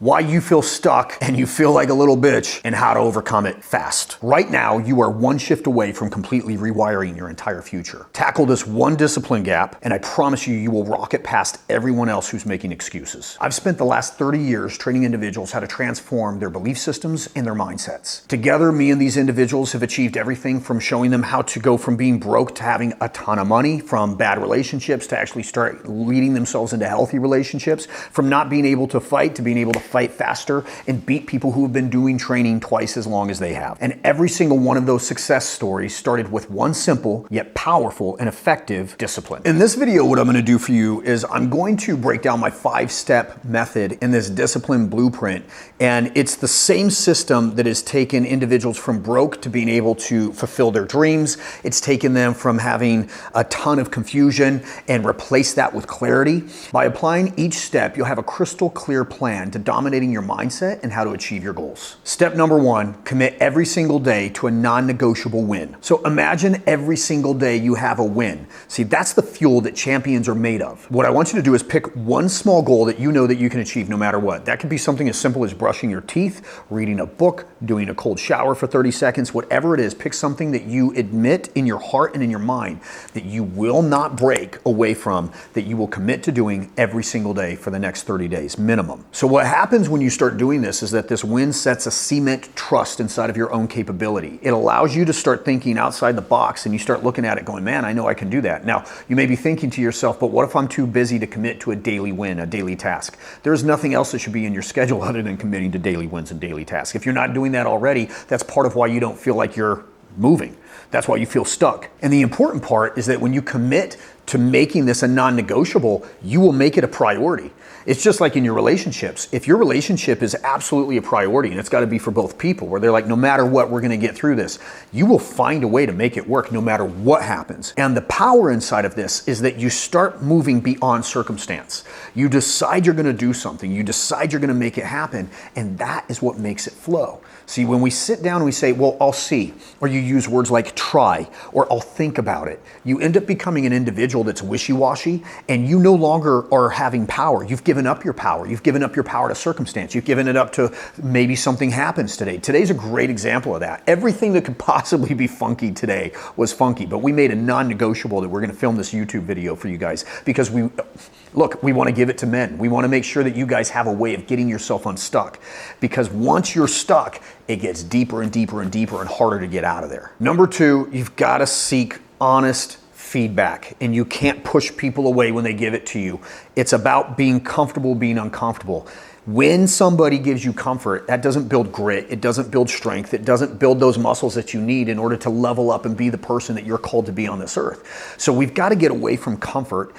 why you feel stuck and you feel like a little bitch, and how to overcome it fast. Right now, you are one shift away from completely rewiring your entire future. Tackle this one discipline gap, and I promise you, you will rocket past everyone else who's making excuses. I've spent the last 30 years training individuals how to transform their belief systems and their mindsets. Together, me and these individuals have achieved everything from showing them how to go from being broke to having a ton of money, from bad relationships to actually start leading themselves into healthy relationships, from not being able to fight to being able to fight faster and beat people who have been doing training twice as long as they have. And every single one of those success stories started with one simple yet powerful and effective discipline. In this video, what I'm going to do for you is I'm going to break down my 5-step method in this discipline blueprint. And it's the same system that has taken individuals from broke to being able to fulfill their dreams. It's taken them from having a ton of confusion and replaced that with clarity. By applying each step, you'll have a crystal clear plan to dominating your mindset and how to achieve your goals. Step number 1, commit every single day to a non-negotiable win. So imagine every single day you have a win. See, that's the fuel that champions are made of. What I want you to do is pick one small goal that you know that you can achieve no matter what. That could be something as simple as brushing your teeth, reading a book, doing a cold shower for 30 seconds, whatever it is. Pick something that you admit in your heart and in your mind that you will not break away from, that you will commit to doing every single day for the next 30 days minimum. So what happens when you start doing this is that this win sets a cement trust inside of your own capability. It allows you to start thinking outside the box, and you start looking at it going, man, I know I can do that. Now, you may be thinking to yourself, but what if I'm too busy to commit to a daily win, a daily task? There's nothing else that should be in your schedule other than committing to daily wins and daily tasks. If you're not doing that already, that's part of why you don't feel like you're moving. That's why you feel stuck. And the important part is that when you commit to making this a non-negotiable, you will make it a priority. It's just like in your relationships. If your relationship is absolutely a priority, and it's got to be for both people, where they're like, no matter what, we're going to get through this, you will find a way to make it work no matter what happens. And the power inside of this is that you start moving beyond circumstance. You decide you're going to do something. You decide you're going to make it happen. And that is what makes it flow. See, when we sit down and we say, well, I'll see, or you use words like try, or I'll think about it, you end up becoming an individual that's wishy-washy, and you no longer are having power. You've given up your power. You've given up your power to circumstance. You've given it up to maybe something happens today. Today's a great example of that. Everything that could possibly be funky today was funky, but we made a non-negotiable that we're going to film this YouTube video for you guys because we want to give it to men. We want to make sure that you guys have a way of getting yourself unstuck, because once you're stuck, it gets deeper and deeper and deeper and harder to get out of there. Number 2, you've got to seek honest feedback, and you can't push people away when they give it to you. It's about being comfortable being uncomfortable. When somebody gives you comfort, that doesn't build grit, it doesn't build strength, it doesn't build those muscles that you need in order to level up and be the person that you're called to be on this earth. So we've got to get away from comfort.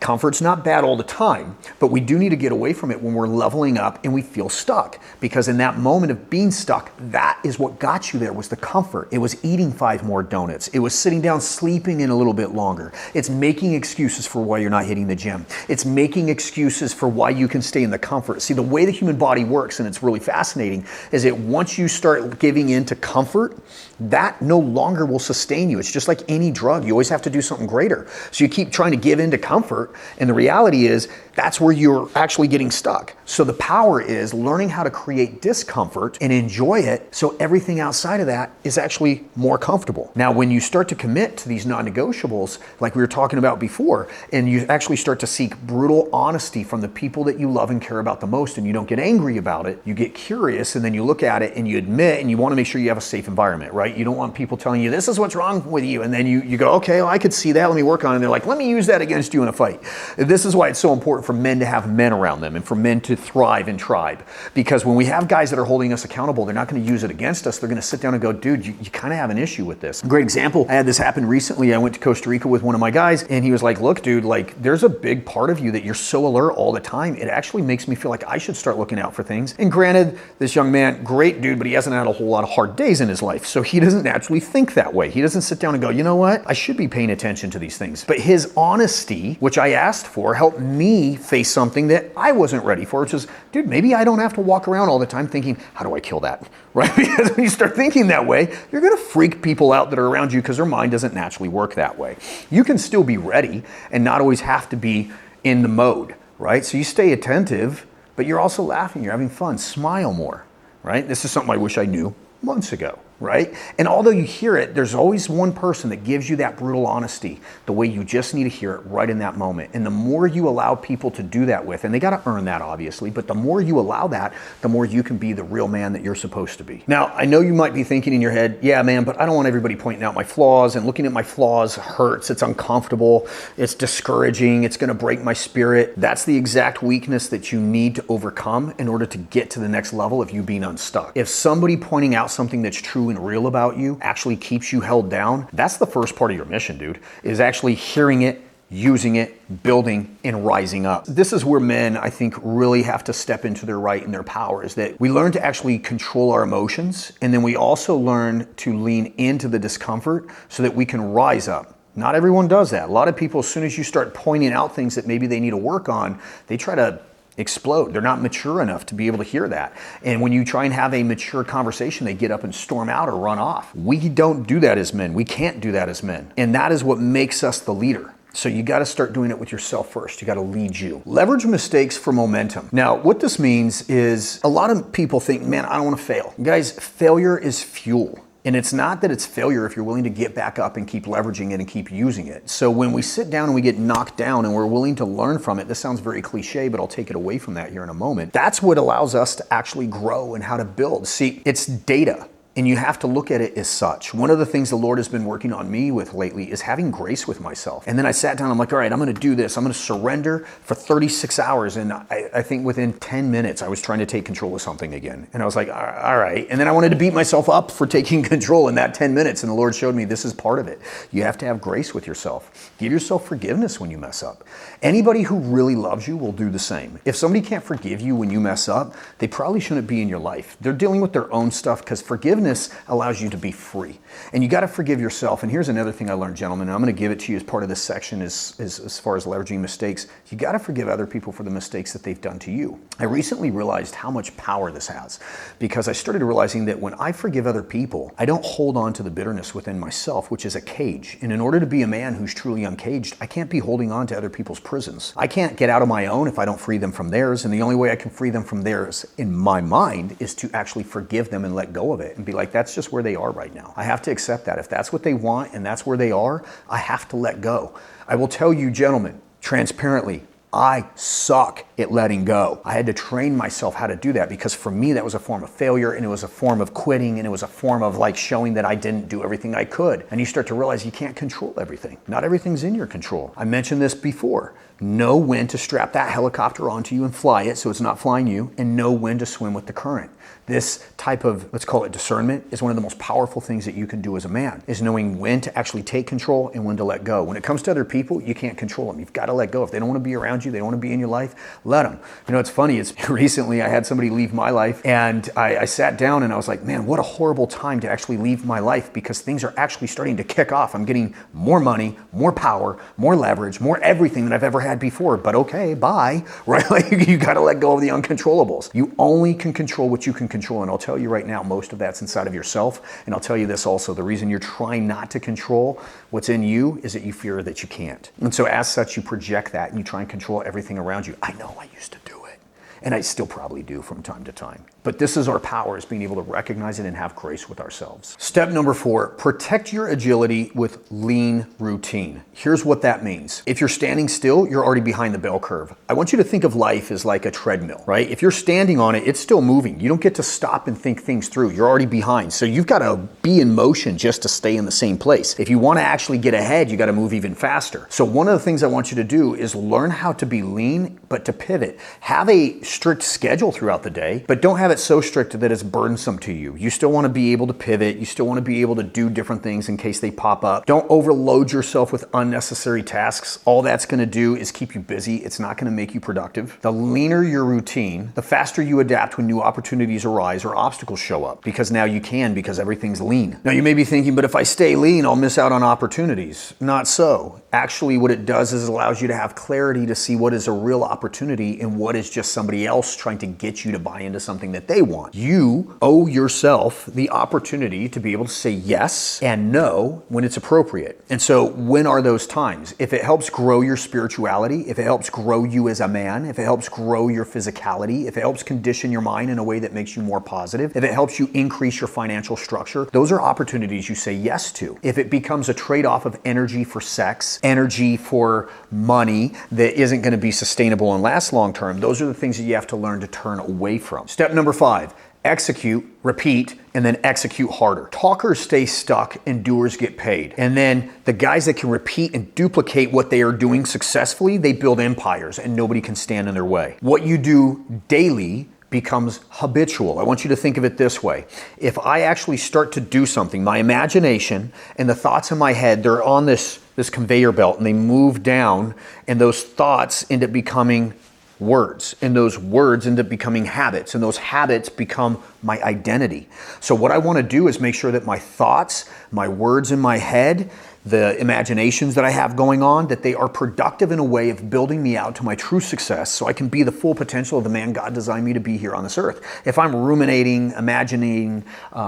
Comfort's not bad all the time, but we do need to get away from it when we're leveling up and we feel stuck. Because in that moment of being stuck, that is what got you there, was the comfort. It was eating 5 more donuts. It was sitting down, sleeping in a little bit longer. It's making excuses for why you're not hitting the gym. It's making excuses for why you can stay in the comfort. See, the way the human body works, and it's really fascinating, is that once you start giving in to comfort, that no longer will sustain you. It's just like any drug. You always have to do something greater. So you keep trying to give in to comfort, and the reality is that's where you're actually getting stuck. So the power is learning how to create discomfort and enjoy it, so everything outside of that is actually more comfortable. Now, when you start to commit to these non-negotiables, like we were talking about before, and you actually start to seek brutal honesty from the people that you love and care about the most, and you don't get angry about it, you get curious, and then you look at it and you admit, and you want to make sure you have a safe environment, right? You don't want people telling you, this is what's wrong with you, and then you go, okay, well, I could see that, let me work on it. And they're like, let me use that against you in a fight. This is why it's so important for men to have men around them, and for men to thrive in tribe. Because when we have guys that are holding us accountable, they're not going to use it against us. They're going to sit down and go, dude, you kind of have an issue with this. A great example, I had this happen recently. I went to Costa Rica with one of my guys, and he was like, look, dude, like there's a big part of you that you're so alert all the time. It actually makes me feel like I should start looking out for things. And granted, this young man, great dude, but he hasn't had a whole lot of hard days in his life. So he doesn't naturally think that way. He doesn't sit down and go, you know what? I should be paying attention to these things. But his honesty, which I asked for, helped me face something that I wasn't ready for, which is, dude, maybe I don't have to walk around all the time thinking, how do I kill that, right? Because when you start thinking that way, you're gonna freak people out that are around you because their mind doesn't naturally work that way. You can still be ready and not always have to be in the mode, right? So you stay attentive, but you're also laughing, you're having fun. Smile more, right? This is something I wish I knew months ago, right? And although you hear it, there's always one person that gives you that brutal honesty the way you just need to hear it right in that moment. And the more you allow people to do that with, and they got to earn that obviously, but the more you allow that, the more you can be the real man that you're supposed to be. Now, I know you might be thinking in your head, yeah, man, but I don't want everybody pointing out my flaws, and looking at my flaws hurts, it's uncomfortable, it's discouraging, it's going to break my spirit. That's the exact weakness that you need to overcome in order to get to the next level of you being unstuck. If somebody pointing out something that's true and real about you actually keeps you held down, that's the first part of your mission, dude, is actually hearing it, using it, building, and rising up. This is where men, I think, really have to step into their right and their power, is that we learn to actually control our emotions, and then we also learn to lean into the discomfort so that we can rise up. Not everyone does that. A lot of people, as soon as you start pointing out things that maybe they need to work on, they try to explode. They're not mature enough to be able to hear that. And when you try and have a mature conversation, they get up and storm out or run off. We don't do that as men. We can't do that as men. And that is what makes us the leader. So you got to start doing it with yourself first. You got to lead you. Leverage mistakes for momentum. Now, what this means is a lot of people think, man, I don't want to fail. Guys, failure is fuel. And it's not that it's failure if you're willing to get back up and keep leveraging it and keep using it. So when we sit down and we get knocked down and we're willing to learn from it, this sounds very cliche, but I'll take it away from that here in a moment. That's what allows us to actually grow and how to build. See, it's data. And you have to look at it as such. One of the things the Lord has been working on me with lately is having grace with myself. And then I sat down, I'm like, all right, I'm gonna do this. I'm gonna surrender for 36 hours. And I think within 10 minutes, I was trying to take control of something again. And I was like, all right. And then I wanted to beat myself up for taking control in that 10 minutes. And the Lord showed me this is part of it. You have to have grace with yourself. Give yourself forgiveness when you mess up. Anybody who really loves you will do the same. If somebody can't forgive you when you mess up, they probably shouldn't be in your life. They're dealing with their own stuff, because forgiveness allows you to be free. And you got to forgive yourself. And here's another thing I learned, gentlemen, and I'm going to give it to you as part of this section as far as leveraging mistakes. You got to forgive other people for the mistakes that they've done to you. I recently realized how much power this has, because I started realizing that when I forgive other people, I don't hold on to the bitterness within myself, which is a cage. And in order to be a man who's truly uncaged, I can't be holding on to other people's prisons. I can't get out of my own if I don't free them from theirs. And the only way I can free them from theirs in my mind is to actually forgive them and let go of it and be like, that's just where they are right now. I have to accept that. If that's what they want and that's where they are, I have to let go. I will tell you, gentlemen, transparently, I suck at letting go. I had to train myself how to do that, because for me, that was a form of failure, and it was a form of quitting, and it was a form of like showing that I didn't do everything I could. And you start to realize you can't control everything. Not everything's in your control. I mentioned this before. Know when to strap that helicopter onto you and fly it so it's not flying you, and know when to swim with the current. This type of, let's call it discernment, is one of the most powerful things that you can do as a man, is knowing when to actually take control and when to let go. When it comes to other people, you can't control them. You've got to let go. If they don't want to be around you, they don't want to be in your life, let them. You know, it's funny. Recently I had somebody leave my life, and I sat down and I was like, man, what a horrible time to actually leave my life, because things are actually starting to kick off. I'm getting more money, more power, more leverage, more everything than I've ever had before. But okay, bye, right? Like, you got to let go of the uncontrollables. You only can control what you can control. And I'll tell you right now, most of that's inside of yourself. And I'll tell you this also, the reason you're trying not to control what's in you is that you fear that you can't. And so as such, you project that and you try and control everything around you. I know I used to do it, and I still probably do from time to time. But this is our power, is being able to recognize it and have grace with ourselves. Step number 4, protect your agility with lean routine. Here's what that means. If you're standing still, you're already behind the bell curve. I want you to think of life as like a treadmill, right? If you're standing on it, it's still moving. You don't get to stop and think things through. You're already behind. So you've got to be in motion just to stay in the same place. If you want to actually get ahead, you got to move even faster. So one of the things I want you to do is learn how to be lean, but to pivot. Have a strict schedule throughout the day, but don't have it so strict that it's burdensome to you. You still want to be able to pivot. You still want to be able to do different things in case they pop up. Don't overload yourself with unnecessary tasks. All that's going to do is keep you busy. It's not going to make you productive. The leaner your routine, the faster you adapt when new opportunities arise or obstacles show up, because now you can, because everything's lean. Now you may be thinking, but if I stay lean, I'll miss out on opportunities. Not so. Actually, what it does is it allows you to have clarity to see what is a real opportunity opportunity in what is just somebody else trying to get you to buy into something that they want. You owe yourself the opportunity to be able to say yes and no when it's appropriate. And so when are those times? If it helps grow your spirituality, if it helps grow you as a man, if it helps grow your physicality, if it helps condition your mind in a way that makes you more positive, if it helps you increase your financial structure, those are opportunities you say yes to. If it becomes a trade-off of energy for sex, energy for money that isn't going to be sustainable and last long term, those are the things that you have to learn to turn away from. Step number 5, execute, repeat, and then execute harder. Talkers stay stuck and doers get paid. And then the guys that can repeat and duplicate what they are doing successfully, they build empires and nobody can stand in their way. What you do daily becomes habitual. I want you to think of it this way. If I actually start to do something, my imagination and the thoughts in my head, they're on this conveyor belt and they move down, and those thoughts end up becoming words, and those words end up becoming habits, and those habits become my identity. So what I want to do is make sure that my thoughts, my words in my head, the imaginations that I have going on, that they are productive in a way of building me out to my true success so I can be the full potential of the man God designed me to be here on this earth. If I'm ruminating, imagining,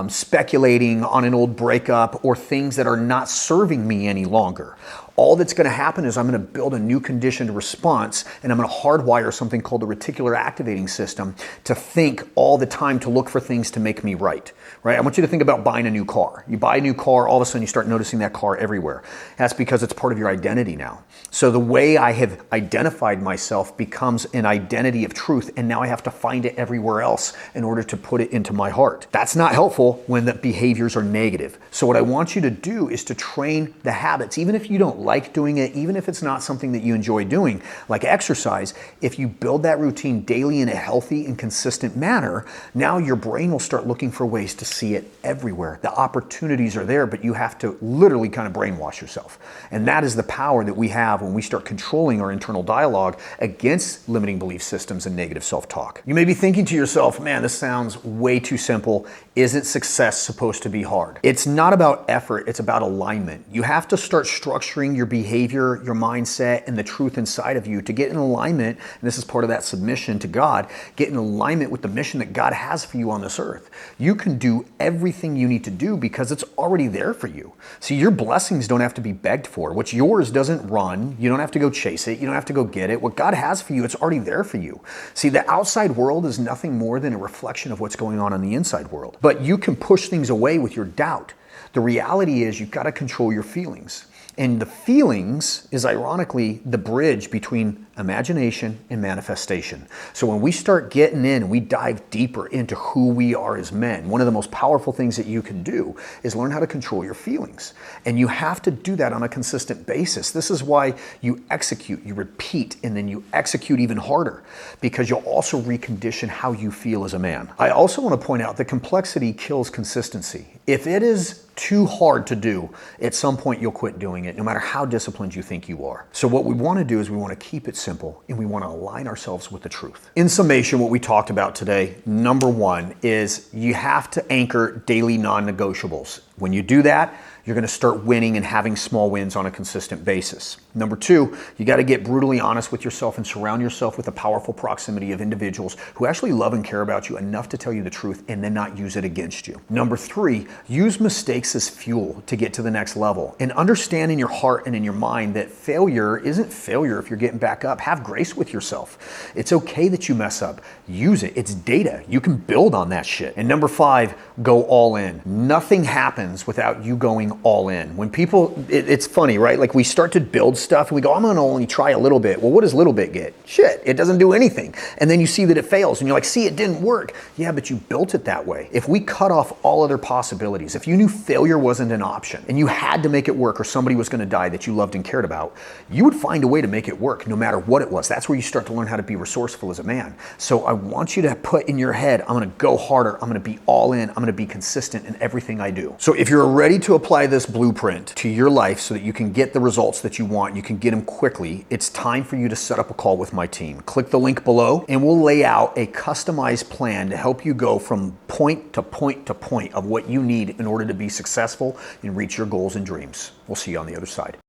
speculating on an old breakup or things that are not serving me any longer, all that's going to happen is I'm going to build a new conditioned response, and I'm going to hardwire something called the reticular activating system to think all the time to look for things to make me right. I want you to think about buying a new car. You buy a new car, all of a sudden you start noticing that car everywhere. That's because it's part of your identity now. So the way I have identified myself becomes an identity of truth, and now I have to find it everywhere else in order to put it into my heart. That's not helpful when the behaviors are negative. So what I want you to do is to train the habits, even if you don't like doing it, even if it's not something that you enjoy doing, like exercise. If you build that routine daily in a healthy and consistent manner, now your brain will start looking for ways to see it everywhere. The opportunities are there, but you have to literally kind of brainwash yourself. And that is the power that we have when we start controlling our internal dialogue against limiting belief systems and negative self-talk. You may be thinking to yourself, man, this sounds way too simple. Isn't success supposed to be hard? It's not about effort, it's about alignment. You have to start structuring your behavior, your mindset, and the truth inside of you to get in alignment, and this is part of that submission to God, get in alignment with the mission that God has for you on this earth. You can do everything you need to do because it's already there for you. See, your blessings don't have to be begged for. What's yours doesn't run. You don't have to go chase it. You don't have to go get it. What God has for you, it's already there for you. See, the outside world is nothing more than a reflection of what's going on in the inside world. But you can push things away with your doubt. The reality is you've got to control your feelings. And the feelings is ironically the bridge between imagination and manifestation. So when we start getting in and we dive deeper into who we are as men, one of the most powerful things that you can do is learn how to control your feelings. And you have to do that on a consistent basis. This is why you execute, you repeat, and then you execute even harder, because you'll also recondition how you feel as a man. I also want to point out that complexity kills consistency. If it is too hard to do, at some point you'll quit doing it, no matter how disciplined you think you are. So what we want to do is we want to keep it simple, and we want to align ourselves with the truth. In summation, what we talked about today, number 1 is you have to anchor daily non-negotiables. When you do that, you're going to start winning and having small wins on a consistent basis. Number 2, you got to get brutally honest with yourself and surround yourself with a powerful proximity of individuals who actually love and care about you enough to tell you the truth and then not use it against you. Number 3, use mistakes as fuel to get to the next level. And understand in your heart and in your mind that failure isn't failure if you're getting back up. Have grace with yourself. It's okay that you mess up. Use it. It's data. You can build on that shit. And number 5, go all in. Nothing happens without you going all in. When people, it's funny, right? Like we start to build stuff and we go, I'm gonna only try a little bit. Well, what does little bit get? Shit, it doesn't do anything. And then you see that it fails and you're like, see, it didn't work. Yeah, but you built it that way. If we cut off all other possibilities, if you knew failure wasn't an option and you had to make it work or somebody was gonna die that you loved and cared about, you would find a way to make it work no matter what it was. That's where you start to learn how to be resourceful as a man. So I want you to put in your head, I'm gonna go harder, I'm gonna be all in, I'm gonna be consistent in everything I do. So if you're ready to apply this blueprint to your life so that you can get the results that you want, you can get them quickly, it's time for you to set up a call with my team. Click the link below and we'll lay out a customized plan to help you go from point to point to point of what you need in order to be successful and reach your goals and dreams. We'll see you on the other side.